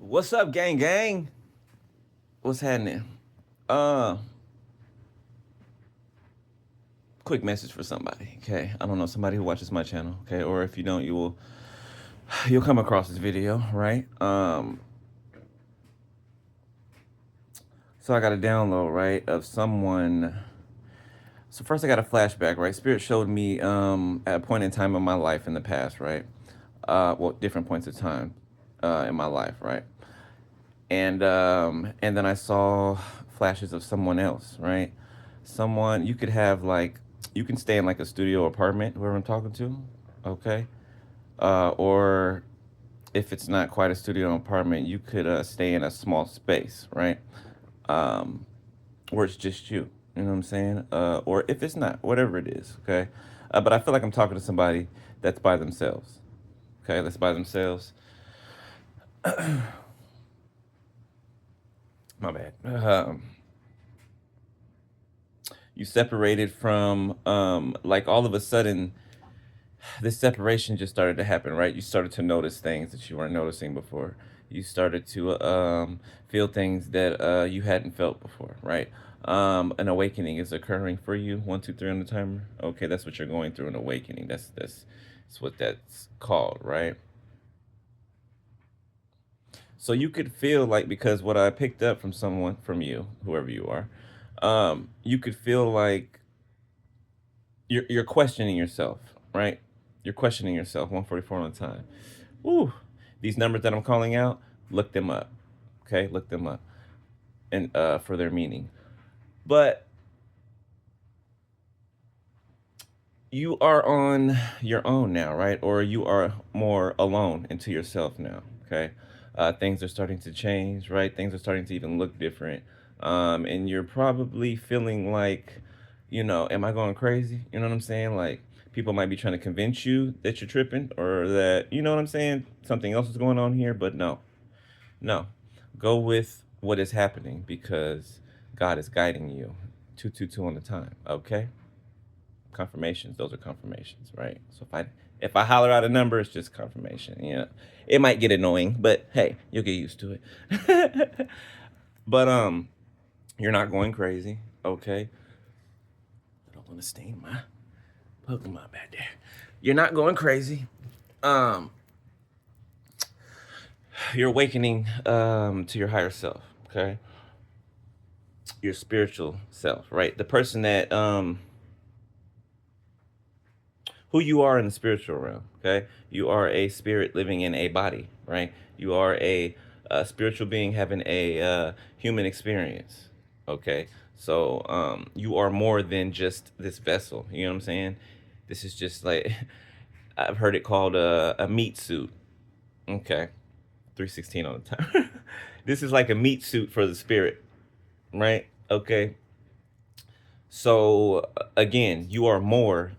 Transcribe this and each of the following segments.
What's up, gang gang? What's happening? Uh quick message for somebody, okay? I don't know, somebody who watches my channel, okay? Or if you don't, you'll come across this video, right? So I got a download, right, of someone. So first I got a flashback, right? Spirit showed me at a point in time in my life in the past, right? Well, different points of time in my life, right? And then I saw flashes of someone else, right? Someone you could have like you can stay in like a studio apartment, whoever I'm talking to, okay? Or if it's not quite a studio apartment, you could stay in a small space, right? Um, where it's just you. You know what I'm saying? Or if it's not, whatever it is, okay? But I feel like I'm talking to somebody that's by themselves. Okay, that's by themselves. My bad. You separated from like all of a sudden this separation just started to happen, right? You started to notice things that you weren't noticing before. You started to feel things that you hadn't felt before, right? An awakening is occurring for you. 1, 2, 3 on the timer. Okay, that's what you're going through. An awakening. That's what that's called, right? So you could feel like, because what I picked up from someone, from you, whoever you are, you could feel like you're questioning yourself, right? You're questioning yourself. 144 on the time. Ooh, these numbers that I'm calling out, look them up. Okay, look them up and for their meaning. But you are on your own now, right? Or you are more alone into yourself now. Okay, things are starting to change, right? Things are starting to even look different, and you're probably feeling like, am I going crazy? You know what I'm saying? Like people might be trying to convince you that you're tripping, or that you know what I'm saying, something else is going on here. But no, no, go with what is happening because God is guiding you. 222 on the time. Okay, confirmations. Those are confirmations, right? So if I holler out a number, it's just confirmation. It might get annoying, but hey, you'll get used to it. But you're not going crazy, okay? I don't want to stain my Pokemon back there. You're not going crazy. Um, you're awakening to your higher self, okay? Your spiritual self, right? The person that who you are in the spiritual realm. Okay, you are a spirit living in a body, right? You are a spiritual being having a human experience. Okay, so you are more than just this vessel. You know what I'm saying? This is just like I've heard it called a meat suit. Okay, 316 on the time. This is like a meat suit for the spirit, right? Okay, so again, you are more,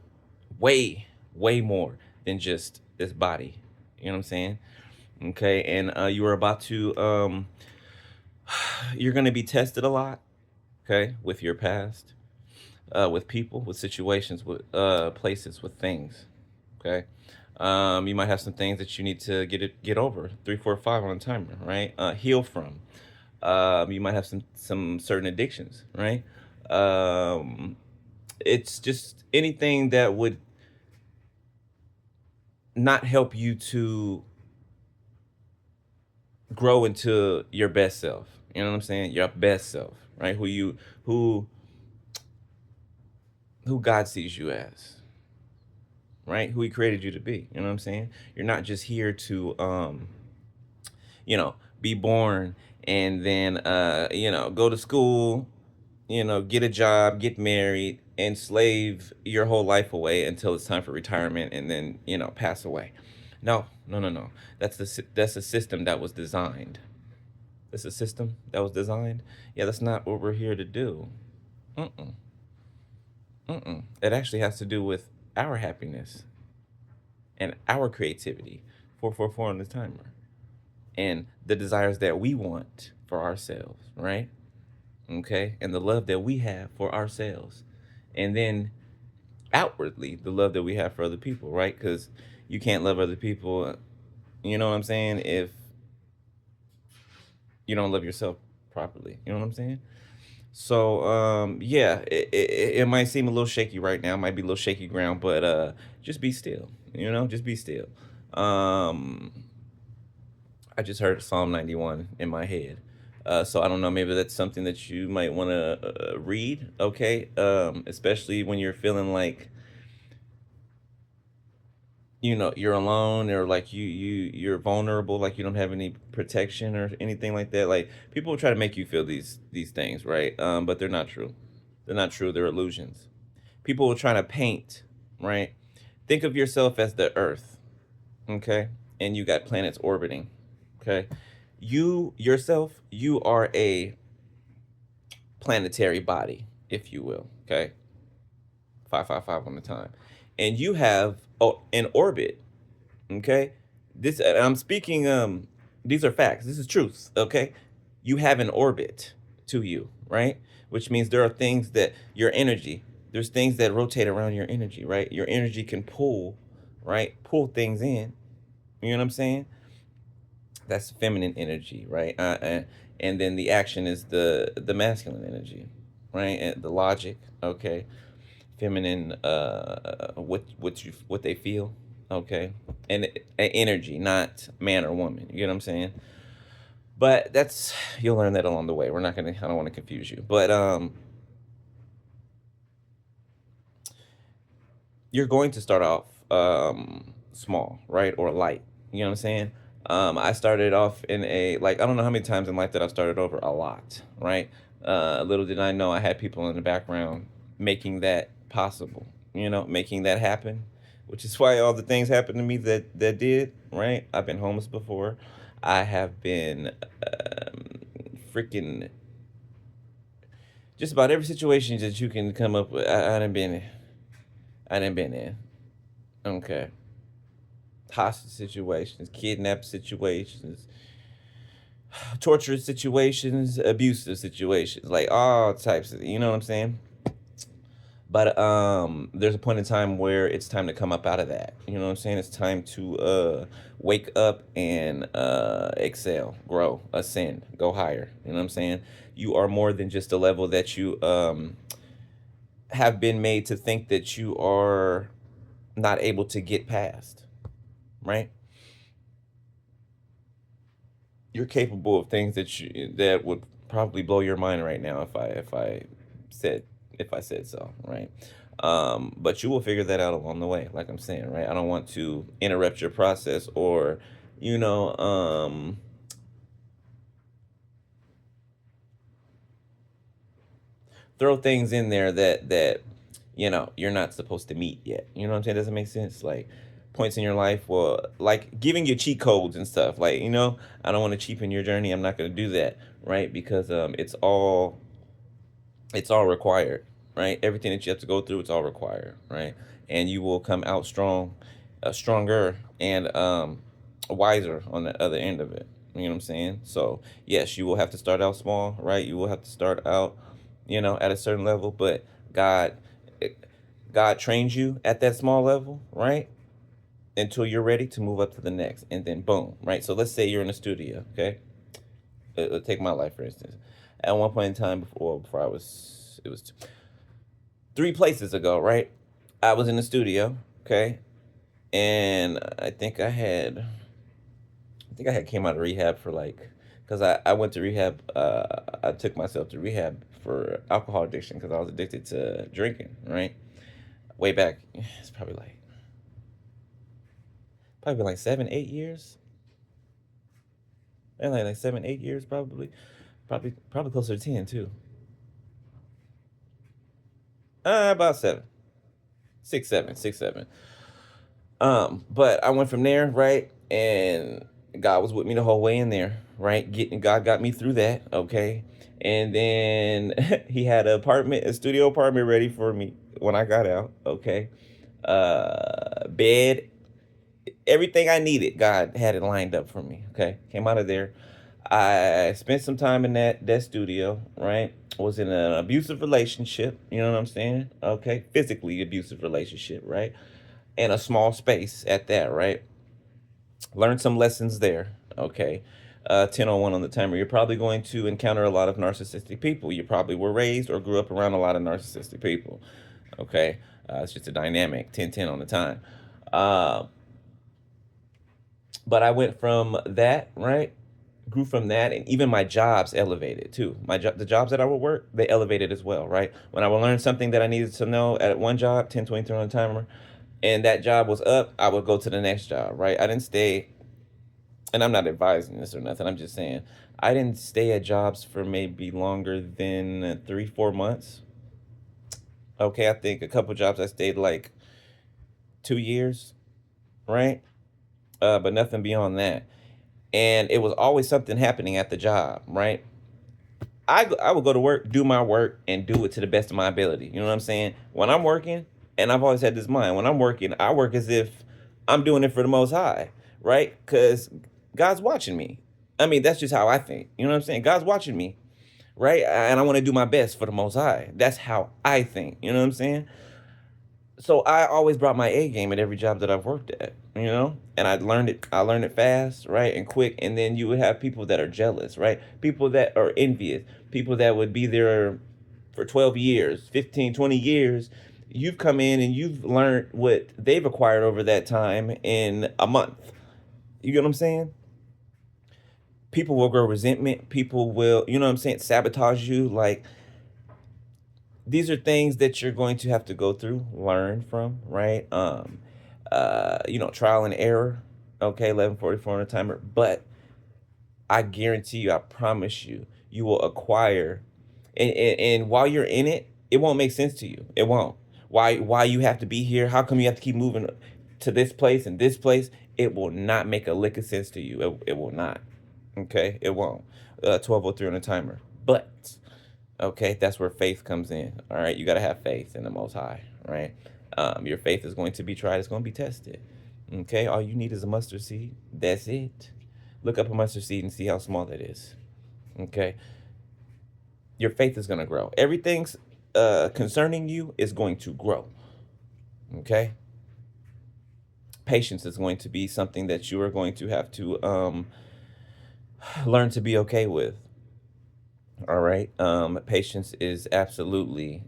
way, way more than just this body. You know what I'm saying? Okay, and you are about to you're going to be tested a lot. Okay, with your past, with people, with situations, with places, with things. Okay, you might have some things that you need to get over. 3, 4, 5 on a timer, right? Heal from. You might have some certain addictions, right? Um, it's just anything that would not help you to grow into your best self. You know what I'm saying? Your best self, right? Who who God sees you as, right? Who He created you to be. You know what I'm saying? You're not just here to be born and then go to school, get a job, get married, and slave your whole life away until it's time for retirement and then, pass away. No, no, no, no. That's a system that was designed. That's a system that was designed. Yeah, that's not what we're here to do. Mm-mm. Mm-mm. It actually has to do with our happiness and our creativity. 444 on the timer. And the desires that we want for ourselves, right? Okay? And the love that we have for ourselves. And then outwardly, the love that we have for other people, right? Because you can't love other people, you know what I'm saying, if you don't love yourself properly. You know what I'm saying? So yeah, it might seem a little shaky right now, might be a little shaky ground, but just be still. You know, just be still. Um I just heard Psalm 91 in my head. So I don't know, maybe that's something that you might want to read, okay? Especially when you're feeling like, you're alone, or like you're vulnerable, like you don't have any protection or anything like that. Like, people will try to make you feel these things, right? But they're not true. They're not true. They're illusions. People will try to paint, right? Think of yourself as the earth, okay? And you got planets orbiting, okay? You yourself, you are a planetary body, if you will, okay? 555 on the time. And you have, an orbit, okay? This, I'm speaking, these are facts. This is truth, okay? You have an orbit to you, right? Which means there are things that your energy, there's things that rotate around your energy, right? Your energy can pull, right? Pull things in. You know what I'm saying? That's feminine energy, right? And then the action is the masculine energy, right? And the logic, okay? Feminine, what they feel, okay? And energy, not man or woman. You get what I'm saying? But that's, you'll learn that along the way. We're not gonna. I don't want to confuse you, but you're going to start off small, right? Or light. You know what I'm saying? I started off in a, like, I don't know how many times in life that I've started over a lot, right? Little did I know I had people in the background making that possible, making that happen, which is why all the things happened to me that did, right? I've been homeless before. I have been freaking just about every situation that you can come up with. I done been, I done been in. Okay. Hostage situations, kidnap situations, torturous situations, abusive situations, like all types of, you know what I'm saying? But there's a point in time where it's time to come up out of that. You know what I'm saying? It's time to wake up and excel, grow, ascend, go higher. You know what I'm saying? You are more than just a level that you have been made to think that you are not able to get past, right? You're capable of things that would probably blow your mind right now said if I said so, right? But you will figure that out along the way, like I'm saying, right? I don't want to interrupt your process, or, you know, throw things in there that you're not supposed to meet yet. You know what I'm saying? Doesn't make sense. Like, points in your life, well, like giving you cheat codes and stuff. Like, I don't want to cheapen your journey. I'm not going to do that, right? Because it's all required, right? Everything that you have to go through, it's all required, right? And you will come out strong, stronger, and wiser on the other end of it. You know what I'm saying? So yes, you will have to start out small, right? You will have to start out, at a certain level, but God, eh, God trains you at that small level, right? Until you're ready to move up to the next, and then boom, right? So let's say you're in a studio, okay? Take my life for instance. At one point in time, before it was 3 places ago, right? I was in the studio, okay, and I think I had came out of rehab for like, because I went to rehab. I took myself to rehab for alcohol addiction because I was addicted to drinking, right? Way back, it's probably like 7, 8 years, and like 7, 8 years, probably closer to 10 too. About 7, 6, 7, 6, 7. But I went from there, right? And God was with me the whole way in there, right? God got me through that, okay? And then he had a studio apartment ready for me when I got out, okay? Bed, everything I needed, God had it lined up for me, okay? Came out of there. I spent some time in that studio, right? Was in an abusive relationship, you know what I'm saying? Okay, physically abusive relationship, right? In a small space at that, right? Learned some lessons there. Okay. 10:01 on the timer. You're probably going to encounter a lot of narcissistic people. You probably were raised or grew up around a lot of narcissistic people. Okay, it's just a dynamic. 10:10 on the time. Uh, but I went from that, right, grew from that, and even my jobs elevated too. The jobs that I would work, they elevated as well, right? When I would learn something that I needed to know at one job, 10:23 on the timer, and that job was up, I would go to the next job, right? I didn't stay, and I'm not advising this or nothing. I'm just saying I didn't stay at jobs for maybe longer than 3, 4 months. Okay, I think a couple jobs I stayed like 2 years, right? But nothing beyond that. And it was always something happening at the job, right? I would go to work, do my work, and do it to the best of my ability. You know what I'm saying? When I'm working, and I've always had this mind, when I'm working, I work as if I'm doing it for the Most High, right? Because God's watching me. I mean, that's just how I think. You know what I'm saying? God's watching me, right? And I want to do my best for the Most High. That's how I think. You know what I'm saying? So I always brought my A game at every job that I've worked at, you know, and I learned it fast, right, and quick. And then you would have people that are jealous, right, people that are envious, people that would be there for 12 years, 15, 20 years. You've come in and you've learned what they've acquired over that time in a month. You get what I'm saying? People will grow resentment. People will, you know what I'm saying, sabotage you. Like, these are things that you're going to have to go through, learn from, right? Trial and error. Okay, 11:44 on the timer. But I guarantee you, I promise you, you will acquire, and while you're in it, it won't make sense to you. It won't. Why you have to be here? How come you have to keep moving to this place and this place? It will not make a lick of sense to you. It will not. Okay, it won't. 12:03 on the timer. But okay, that's where faith comes in. All right, you got to have faith in the Most High, right? Your faith is going to be tried, it's going to be tested. Okay, all you need is a mustard seed. That's it. Look up a mustard seed and see how small that is. Okay, your faith is going to grow. Everything's concerning you is going to grow. Okay, patience is going to be something that you are going to have to learn to be okay with. All right, patience is absolutely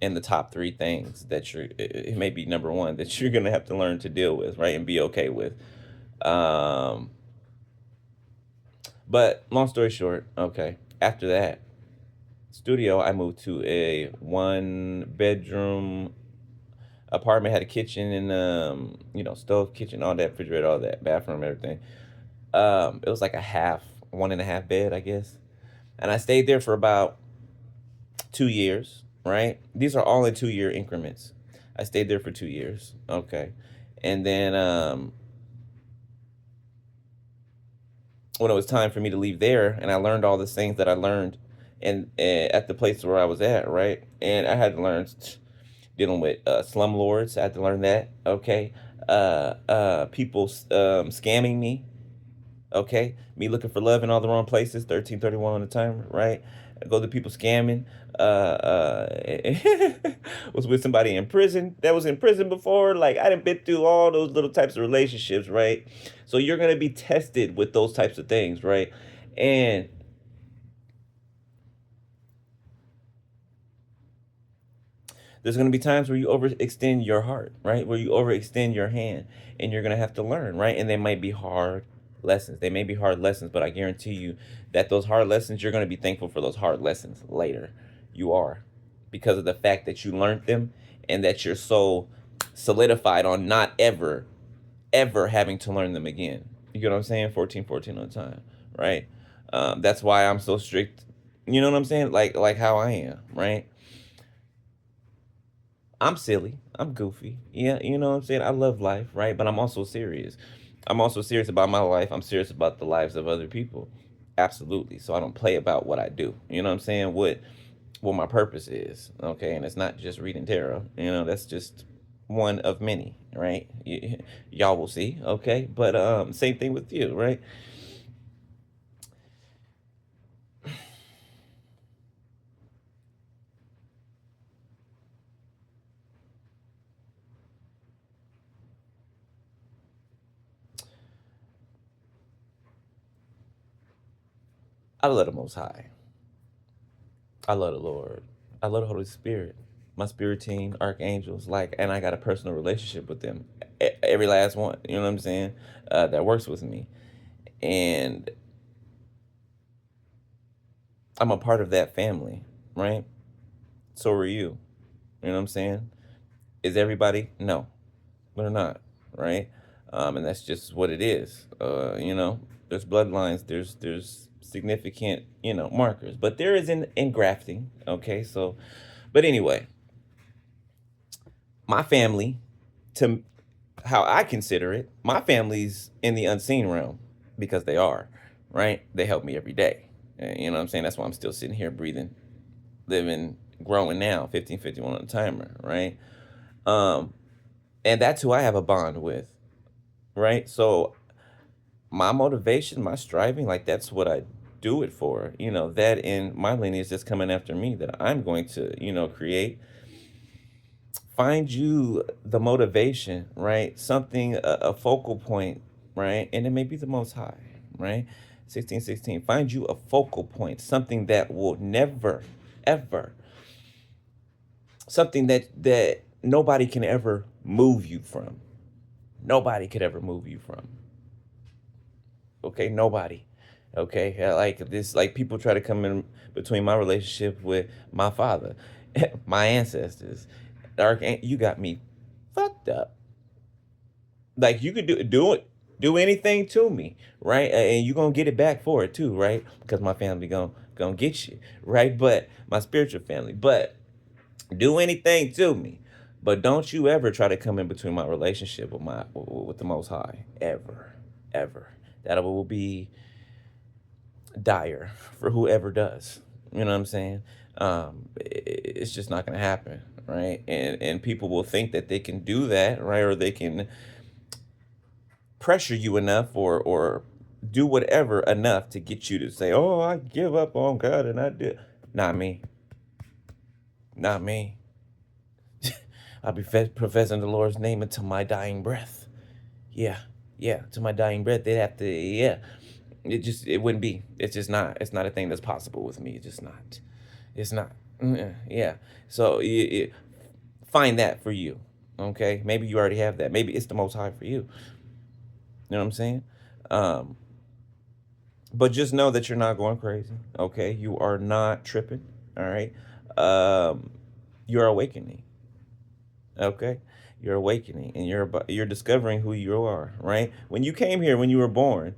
in the top three things that it may be number one that you're gonna have to learn to deal with, right, and be okay with. Um, but long story short, okay, after that studio, I moved to a 1 bedroom apartment, had a kitchen and stove, kitchen, all that, refrigerator, all that, bathroom, everything. It was like a half, 1.5 bed, I guess, and I stayed there for about 2 years, right? These are all in 2 year increments. I stayed there for 2 years. Okay. And then when it was time for me to leave there, and I learned all the things that I learned and at the place where I was at, right? And I had to learn dealing with slumlords. I had to learn that. Okay. People scamming me. Okay, me looking for love in all the wrong places. 13:31 on the timer, right? I go to people scamming. Was with somebody in prison that was in prison before. Like, I didn't been through all those little types of relationships, right? So you're gonna be tested with those types of things, right? And there's going to be times where you overextend your heart, right? Where you overextend your hand, and you're going to have to learn, right? And they might be hard lessons. They may be hard lessons, but I guarantee you that those hard lessons, you're going to be thankful for those hard lessons later. You are, because of the fact that you learned them and that you're so solidified on not ever, ever having to learn them again. You get what I'm saying? 14:14 on time, right? That's why I'm so strict. You know what I'm saying? Like how I am, right? I'm silly. I'm goofy. Yeah, you know what I'm saying? I love life, right? But I'm also serious. I'm also serious about my life. I'm serious about the lives of other people. Absolutely. So I don't play about what I do. You know what I'm saying? What my purpose is. Okay, and it's not just reading tarot. You know, that's just one of many, right? Y'all will see, okay? But same thing with you, right? I love the Most High. I love the Lord. I love the Holy Spirit. My spirit team, archangels, like, and I got a personal relationship with them. Every last one, you know what I'm saying? That works with me, and I'm a part of that family, right? So are you. You know what I'm saying? Is everybody? No, they're not, right? And that's just what it is. There's bloodlines. There's significant, markers, but there is in grafting. Okay, so, but anyway, my family, to how I consider it, my family's in the unseen realm because they are, right? They help me every day. You know what I'm saying? That's why I'm still sitting here breathing, living, growing now, 1551 on the timer, right? Um, and that's who I have a bond with, right? So my motivation, my striving, like that's what I do it for. That in my lineage that's coming after me that I'm going to, create. Find you the motivation, right? Something, a focal point, right? And it may be the most high, right? 1616. Find you a focal point, something that will never, ever, something that nobody can ever move you from. Nobody could ever move you from. Okay, nobody. Okay, yeah, like this, like people try to come in between my relationship with my father, my ancestors. You got me fucked up. Like you could do anything to me, right? And you gonna get it back for it too, right? Because my family gonna get you, right? But my spiritual family, but do anything to me, but don't you ever try to come in between my relationship with the Most High, ever, ever. That will be dire for whoever does. You know what I'm saying? It's just not gonna happen, right? And people will think that they can do that, right? Or they can pressure you enough or do whatever enough to get you to say, "Oh, I give up on God and I did." Not me. Not me. I'll be professing the Lord's name until my dying breath. Yeah, yeah, to my dying breath. They'd have to. Yeah, it wouldn't be. It's just not. It's not a thing that's possible with me. It's just not. It's not. Yeah. So find that for you. Okay. Maybe you already have that. Maybe it's the Most High for you. You know what I'm saying? Um, But just know that you're not going crazy. Okay, you are not tripping. All right, um, you're awakening. Okay, you're awakening, and you're discovering who you are. Right, when you came here, when you were born,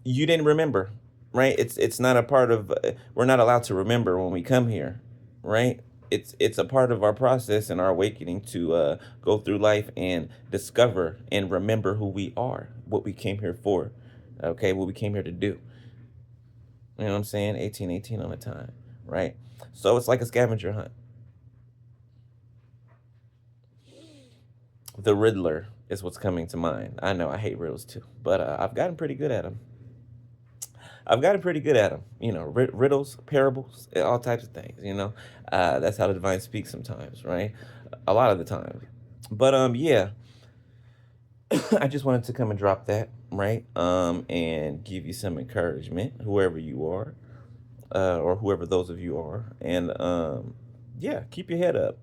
you didn't remember. Right, it's not a part of. We're not allowed to remember when we come here. Right, it's a part of our process and our awakening to go through life and discover and remember who we are, what we came here for. Okay, what we came here to do. You know what I'm saying? 1818 on the time, right? So it's like a scavenger hunt. The Riddler is what's coming to mind. I know I hate riddles too, but I've gotten pretty good at them. I've gotten pretty good at them. Riddles, parables, all types of things. That's how the divine speaks sometimes, right? A lot of the time. But yeah, I just wanted to come and drop that, right? And give you some encouragement, whoever you are, or whoever those of you are, and yeah, keep your head up.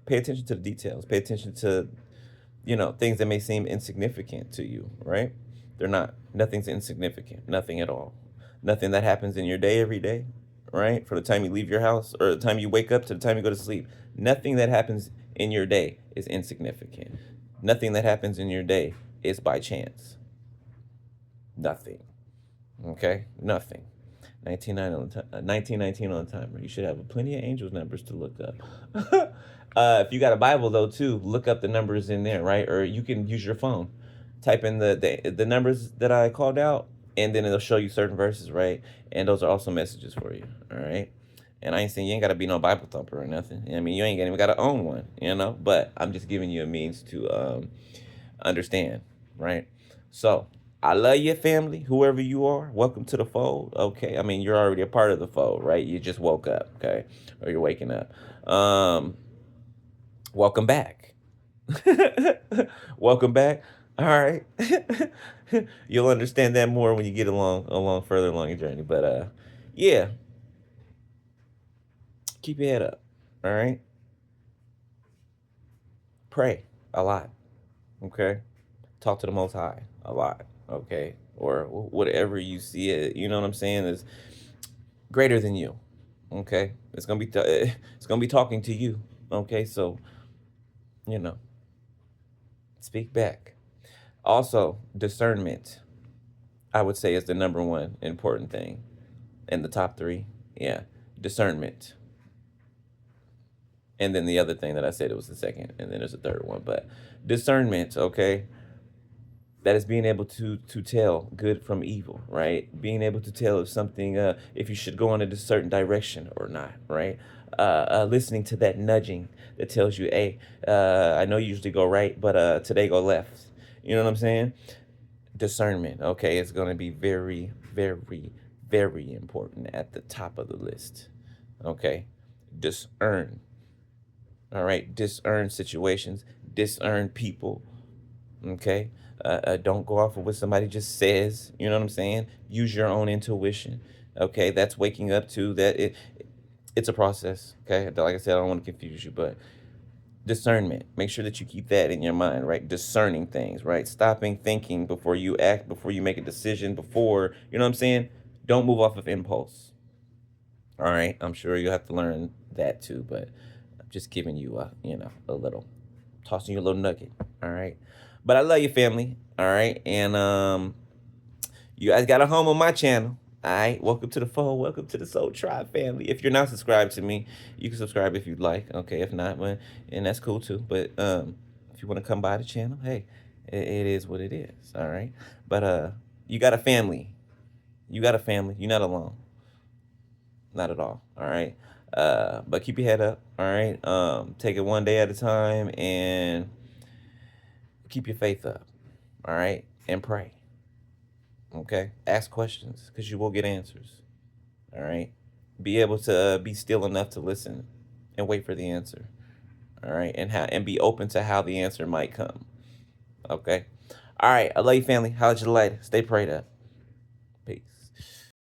Pay attention to the details. Pay attention to things that may seem insignificant to you. Right? They're not. Nothing's insignificant. Nothing at all. Nothing that happens in your day every day. Right? From the time you leave your house or the time you wake up to the time you go to sleep. Nothing that happens in your day is insignificant. Nothing that happens in your day is by chance. Nothing. Okay? Nothing. 1919 on the timer. You should have plenty of angels numbers to look up. If you got a Bible though too, look up the numbers in there, right? Or you can use your phone, type in the numbers that I called out, and then it'll show you certain verses, right? And those are also messages for you, all right? And I ain't saying you ain't gotta be no Bible thumper or nothing. I mean, you ain't even gotta own one, But I'm just giving you a means to understand, right? So I love your family, whoever you are. Welcome to the fold. Okay, I mean you're already a part of the fold, right? You just woke up, okay, or you're waking up. Welcome back. Welcome back. All right. You'll understand that more when you get along further along your journey. But yeah, keep your head up. All right. Pray a lot. Okay. Talk to the Most High a lot. Okay. Or whatever you see it. You know what I'm saying? Is greater than you. Okay. It's gonna be talking to you. Okay. So you know, speak back. Also, discernment. I would say is the number one important thing in the top three. Yeah, discernment. And then the other thing that I said, it was the second, and then there's a third one. But discernment, okay, that is being able to tell good from evil, right? Being able to tell if something, if you should go in a certain direction or not, right? Listening to that nudging that tells you, hey, I know you usually go right, but today go left. You know what I'm saying? Discernment, okay, is going to be very, very, very important at the top of the list. Okay, discern. All right, discern situations, discern people. Okay, don't go off of what somebody just says. You know what I'm saying? Use your own intuition. Okay, that's waking up to that. It's a process. Okay, like I said, I don't want to confuse you, but discernment. Make sure that you keep that in your mind, right? Discerning things, right? Stopping, thinking before you act, before you make a decision, before, you know what I'm saying? Don't move off of impulse. All right. I'm sure you have to learn that too, but I'm just giving you a little, tossing you a little nugget. All right. But I love your family. All right. And you guys got a home on my channel. All right. Welcome to the fold. Welcome to the Soul Tribe family. If you're not subscribed to me, you can subscribe if you'd like. Okay. If not, well, and that's cool too. But if you want to come by the channel, hey, it is what it is. All right. But you got a family. You got a family. You're not alone. Not at all. All right. But keep your head up. All right. Take it one day at a time and keep your faith up. All right. And pray. Okay. Ask questions because you will get answers. All right. Be able to be still enough to listen and wait for the answer. All right. And be open to how the answer might come. Okay. All right. I love you, family. How's your light? Stay prayed up.